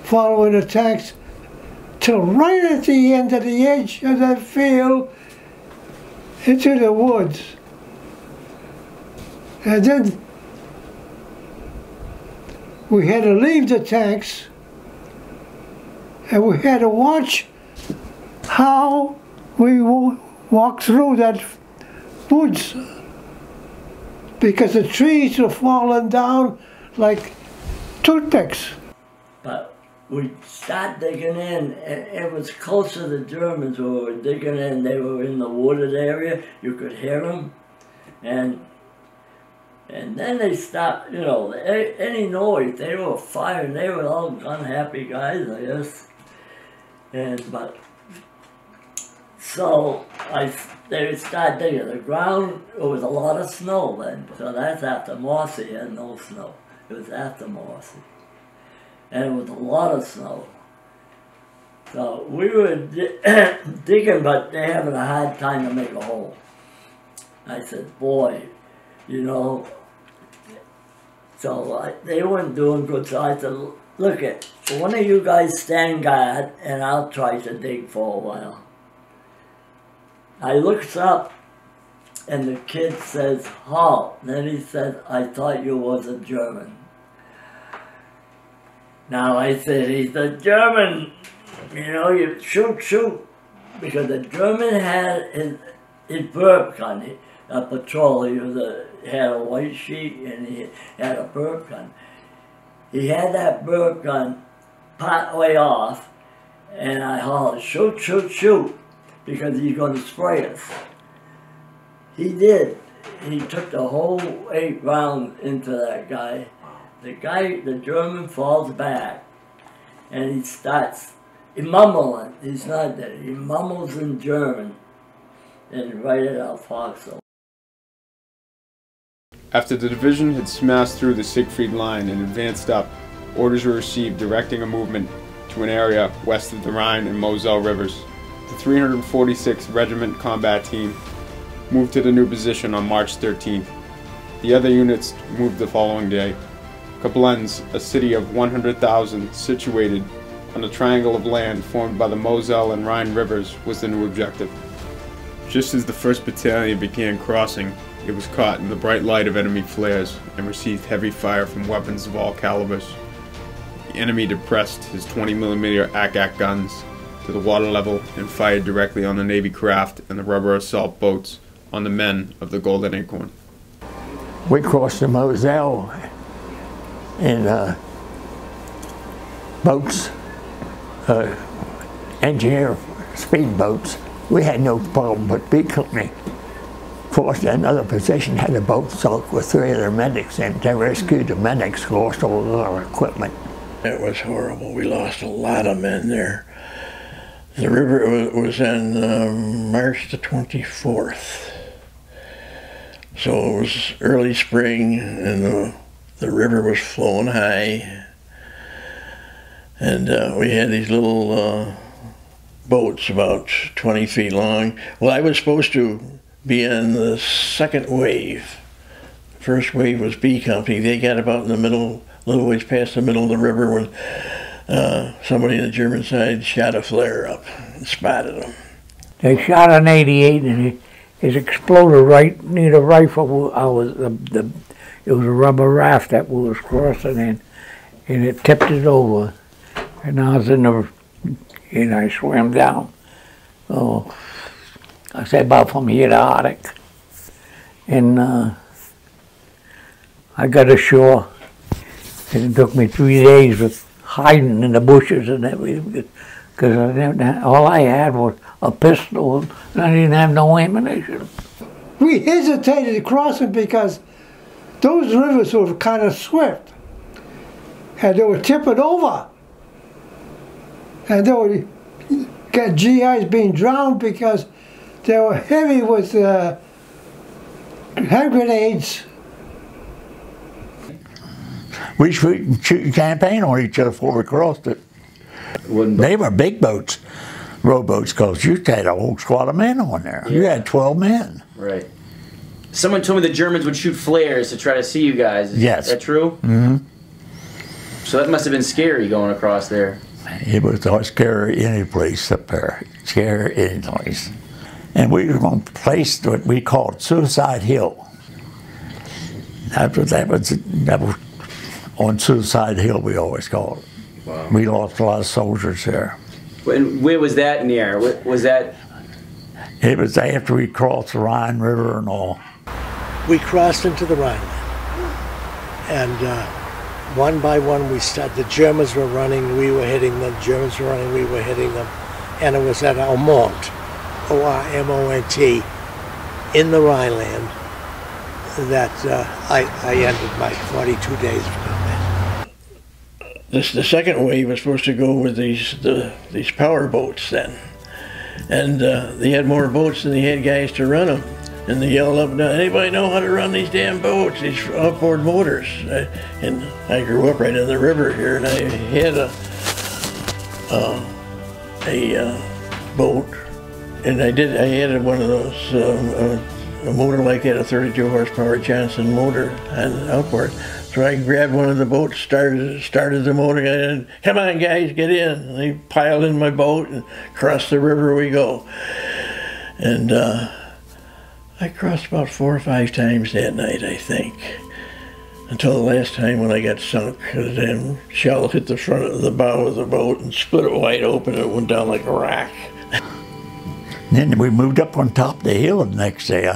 following the tanks, till right at the end of the edge of that field, into the woods. And then we had to leave the tanks, and we had to watch how we walked through that woods, because the trees were falling down like toothpicks. But we started digging in, and it was close to the Germans where we were digging in. They were in the wooded area. You could hear them. And then they stopped, you know, any noise, they were firing. They were all gun-happy guys, I guess. So they started digging. The ground, it was a lot of snow then. So that's after Marcy had no snow. It was after Marcy. And it was a lot of snow. So we were digging, but they're having a hard time to make a hole. I said, boy, you know, so they weren't doing good. So I said, look, one of you guys stand guard, and I'll try to dig for a while. I looks up, and the kid says, halt. Then he said, I thought you was a German. Now I said, he's a German. You know, you shoot. Because the German had his burp gun, a patrol. He had a white sheet, and he had a burp gun. He had that burp gun part way off, and I hollered, shoot, because he's going to spray us. He did. He took the whole 8 rounds into that guy. The German falls back, and he starts mumbling. He's not dead. He mumbles in German, and right at our foxhole. After the division had smashed through the Siegfried Line and advanced up, orders were received directing a movement to an area west of the Rhine and Moselle rivers. The 346th Regiment Combat Team moved to the new position on March 13th. The other units moved the following day. Koblenz, a city of 100,000 situated on a triangle of land formed by the Moselle and Rhine rivers, was the new objective. Just as the 1st Battalion began crossing, it was caught in the bright light of enemy flares and received heavy fire from weapons of all calibers. The enemy depressed his 20mm ACAC guns to the water level and fired directly on the Navy craft and the rubber assault boats on the men of the Golden Acorn. We crossed the Moselle in boats, engineer speedboats. We had no problem, but B Company crossed another position, had a boat sunk with 3 of their medics, and they rescued the medics, lost all of our equipment. It was horrible. We lost a lot of men there. The river was on March the 24th. So it was early spring, and the river was flowing high. And we had these little boats about 20 feet long. Well, I was supposed to be on the 2nd wave. The 1st wave was B Company. They got about in the middle, a little ways past the middle of the river, when somebody on the German side shot a flare up and spotted them. They shot an 88, and it exploded right near the rifle. It was a rubber raft that we was crossing in, and it tipped it over. And I was in the, and I swam down. Oh, I say about from here to Arctic. And I got ashore, and it took me 3 days of hiding in the bushes and everything, because all I had was a pistol, and I didn't have no ammunition. We hesitated crossing because those rivers were kind of swift, and they were tipping over. And they would get GIs being drowned because they were heavy with hand grenades. We shooting campaign on each other before we crossed it. They were big boats, rowboats, because you had a whole squad of men on there. Yeah. You had 12 men. Right. Someone told me the Germans would shoot flares to try to see you guys. Yes. Is that true? Mm-hmm. So that must have been scary going across there. It was scary any place up there. Scary any place. And we were on a place what we called Suicide Hill. That was on Suicide Hill, we always called it. Wow. We lost a lot of soldiers there. And where was that near? Was that? It was after we crossed the Rhine River and all. We crossed into the Rhine, and one by one we started. The Germans were running, we were hitting them. The Germans were running, we were hitting them. And it was at Ormont, O-R-M-O-N-T, in the Rhineland, that I ended my 42 days of combat. The second wave was supposed to go with these power boats then. And they had more boats than they had guys to run them. And they yelled up and down, anybody know how to run these damn boats, these outboard motors? And I grew up right in the river here, and I had a boat, and I had one of those, a motor like that, a 32 horsepower Johnson motor and outboard. So I grabbed one of the boats, started the motor, and come on guys, get in. And they piled in my boat and across the river we go. And I crossed about 4 or 5 times that night, I think, until the last time when I got sunk. The damn shell hit the front of the bow of the boat and split it wide open, and it went down like a rock. Then we moved up on top of the hill the next day.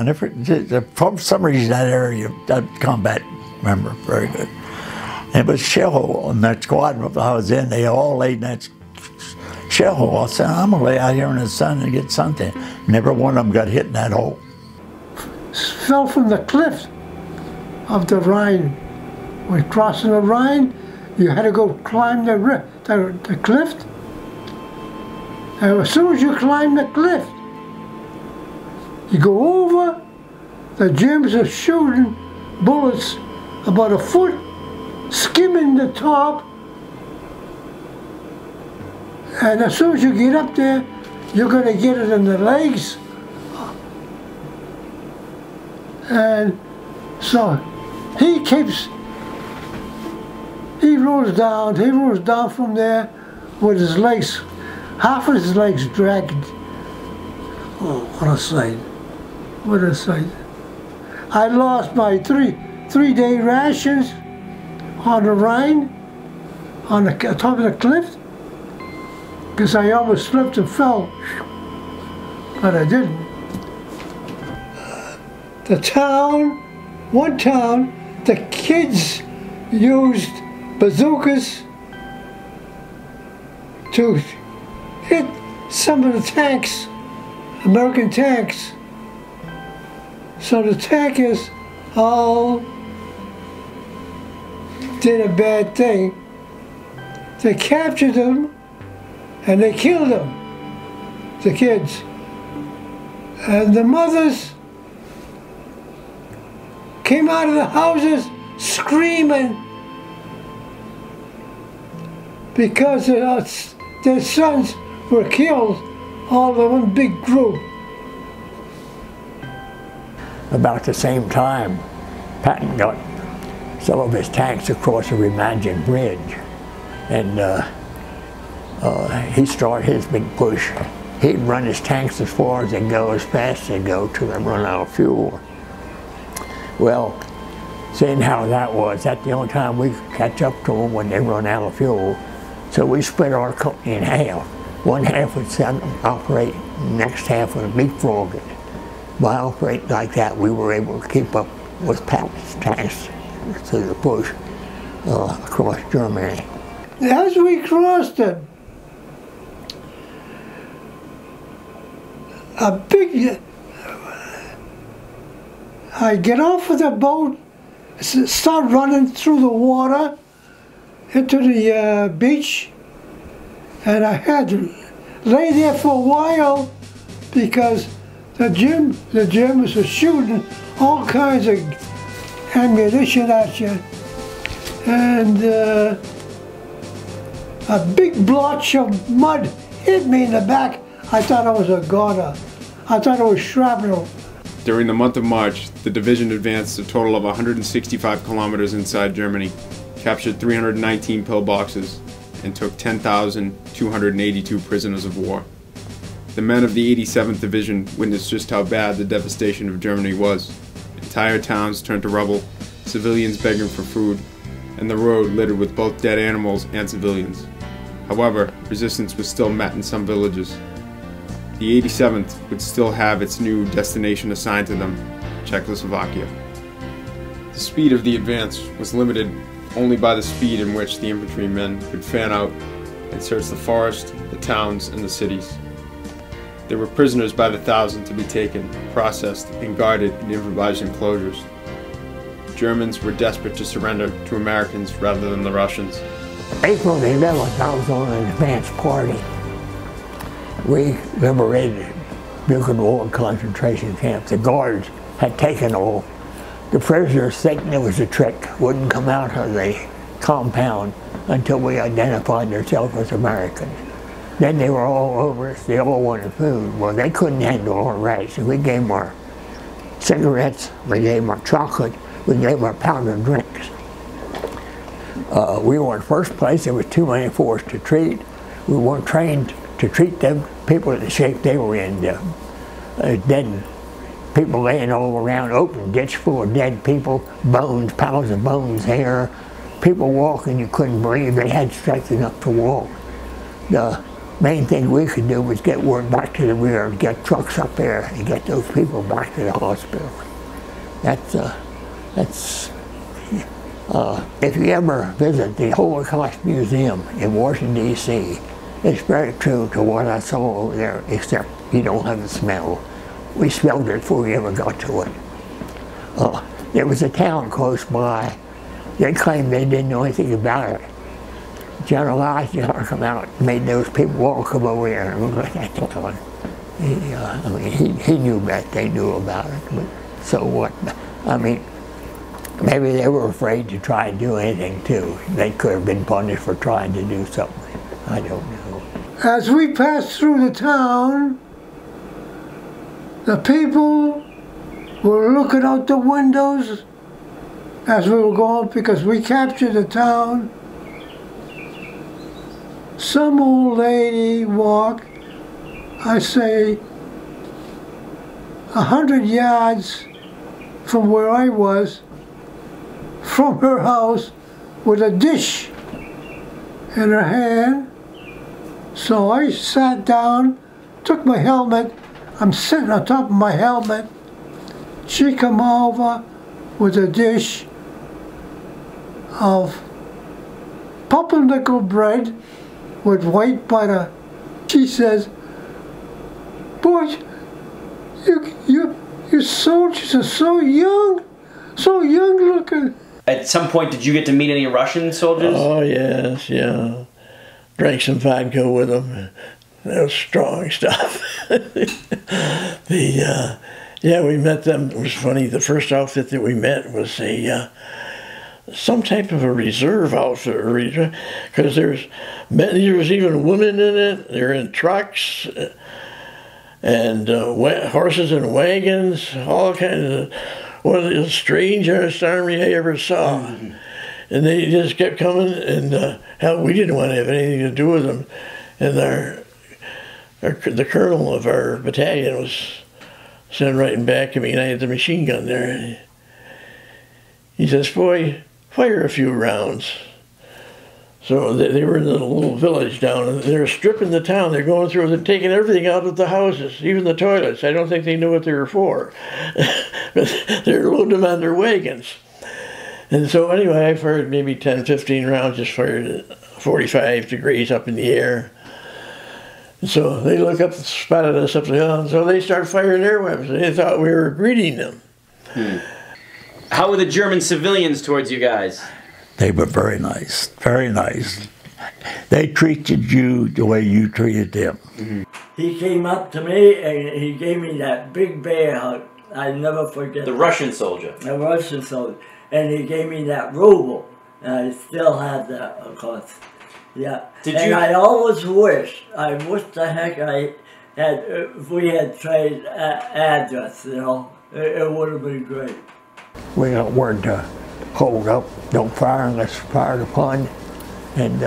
For some reason, that area, that combat, remember very good. And it was shell hole on that squadron I was in. They all laid in that shell hole. I said, I'm going to lay out here in the sun and get suntan. Never one of them got hit in that hole. Fell from the cliff of the Rhine. When crossing the Rhine, you had to go climb the cliff. And as soon as you climb the cliff, you go over, the Germans are shooting bullets about a foot, skimming the top. And as soon as you get up there, you're going to get it in the legs. And so he rolls down from there with his legs, half of his legs dragged. Oh, what a sight. What a sight. I lost my three-day rations on the Rhine, on the top of the cliff, because I almost slipped and fell, but I didn't. One town, the kids used bazookas to hit some of the tanks, American tanks. So the tankers all did a bad thing. They captured them and they killed them, the kids. And the mothers came out of the houses screaming because their sons were killed, all in one big group. About the same time, Patton got some of his tanks across the Remagen Bridge, and he started his big push. He'd run his tanks as far as they go, as fast as they go, till they run out of fuel. Well, seeing how that was, that's the only time we could catch up to them when they run out of fuel. So we split our company in half. One half would operate, the next half would leapfrog it. By operating like that, we were able to keep up with Patton's tanks through the push across Germany. As we crossed it, I get off of the boat, start running through the water into the beach, and I had to lay there for a while because the Germans were shooting all kinds of ammunition at you, and a big blotch of mud hit me in the back. I thought it was a goner. I thought it was shrapnel. During the month of March, the division advanced a total of 165 kilometers inside Germany, captured 319 pillboxes, and took 10,282 prisoners of war. The men of the 87th Division witnessed just how bad the devastation of Germany was. Entire towns turned to rubble, civilians begging for food, and the road littered with both dead animals and civilians. However, resistance was still met in some villages. The 87th would still have its new destination assigned to them, Czechoslovakia. The speed of the advance was limited only by the speed in which the infantrymen could fan out and search the forest, the towns, and the cities. There were prisoners by the thousand to be taken, processed, and guarded in improvised enclosures. Germans were desperate to surrender to Americans rather than the Russians. April the 11th, I was on an advance party. We liberated Buchenwald concentration camp. The guards had taken all. The prisoners, thinking it was a trick, wouldn't come out of the compound until we identified themselves as Americans. Then they were all over us. They all wanted food. Well, they couldn't handle our rations. We gave them our cigarettes, we gave them our chocolate, we gave them our powdered drinks. We were in first place. There was too many for us to treat. We weren't trained to treat them people in the shape they were in. Dead people laying all around, open ditch full of dead people, bones, piles of bones, hair. People walking, you couldn't breathe. They had strength enough to walk. The main thing we could do was get word back to the rear, get trucks up there, and get those people back to the hospital. If you ever visit the Holocaust Museum in Washington, D.C., it's very true to what I saw over there, except you don't have the smell. We smelled it before we ever got to it. There was a town close by. They claimed they didn't know anything about it. General Eisenhower come out and made those people all come over there and look at that town. He knew that they knew about it, but so what? I mean, maybe they were afraid to try and do anything too. They could have been punished for trying to do something. I don't know. As we passed through the town, the people were looking out the windows as we were going, because we captured the town. Some old lady walked, I say, 100 yards from where I was, from her house, with a dish in her hand. So I sat down, took my helmet. I'm sitting on top of my helmet. She come over with a dish of pumpernickel bread with white butter. She says, "Boy, you soldiers are so young looking." At some point, did you get to meet any Russian soldiers? Oh, yes, yeah. Drank some vodka with them. That was strong stuff. Yeah, we met them. It was funny. The first outfit that we met was some type of a reserve outfit, because there was even women in it. They're in trucks and horses and wagons, all kinds of. One of the strangest army I ever saw. Mm-hmm. And they just kept coming, and hell, we didn't want to have anything to do with them. And the colonel of our battalion was sitting right in back of me, and I had the machine gun there. And he says, "Boy, fire a few rounds." So they were in a little village down, and they were stripping the town. They're going through, they're taking everything out of the houses, even the toilets. I don't think they knew what they were for. But they're loading them on their wagons. And so anyway, I fired maybe 10, 15 rounds, just fired at 45 degrees up in the air. And so they look up, spotted us up the hill, and so they start firing their weapons. They thought we were greeting them. How were the German civilians towards you guys? They were very nice, very nice. They treated you the way you treated them. Mm-hmm. He came up to me and he gave me that big bear hug. I never forget. The Russian soldier. The Russian soldier. And he gave me that ruble. And I still have that, of course. Yeah. Did you? I always wish the heck I had, if we had trade address, you know, it would have been great. We got word to hold up, don't fire unless fired upon. And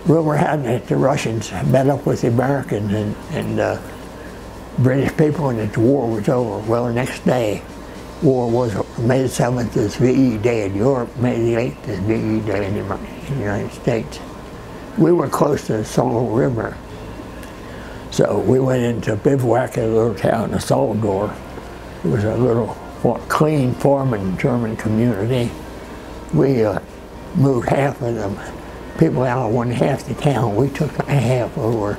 rumor had it the Russians met up with the Americans and British people and that the war was over. Well, the next day, war was May the 7th is VE Day in Europe, May the 8th is VE Day in the United States. We were close to the Solo River, so we went into bivouac in a little town in Salvador. It was a little clean farming German community. We moved half of them people out of one half the town. We took a half over.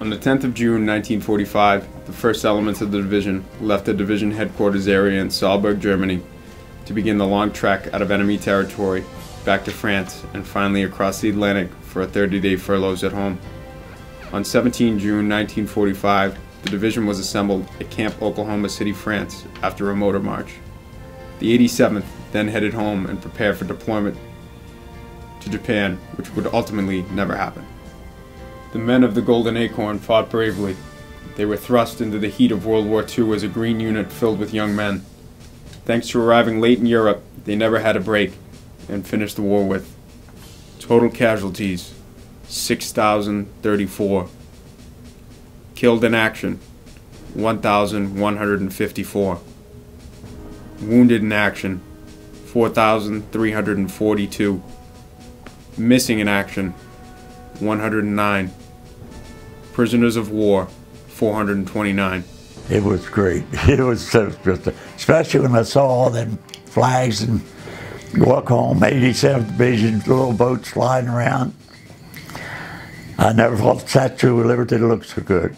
On the 10th of June 1945, the first elements of the division left the division headquarters area in Saarburg, Germany, to begin the long trek out of enemy territory, back to France, and finally across the Atlantic for a 30-day furloughs at home. On 17 June 1945, the division was assembled at Camp Oklahoma City, France, after a motor march. The 87th then headed home and prepared for deployment to Japan, which would ultimately never happen. The men of the Golden Acorn fought bravely. They were thrust into the heat of World War II as a green unit filled with young men. Thanks to arriving late in Europe, they never had a break and finished the war with total casualties, 6,034. Killed in action, 1,154. Wounded in action, 4,342. Missing in action, 109. Prisoners of war, 429. It was great. It was just, especially when I saw all them flags and walk home, 87th Division, little boats flying around. I never thought the Statue of Liberty looked so good.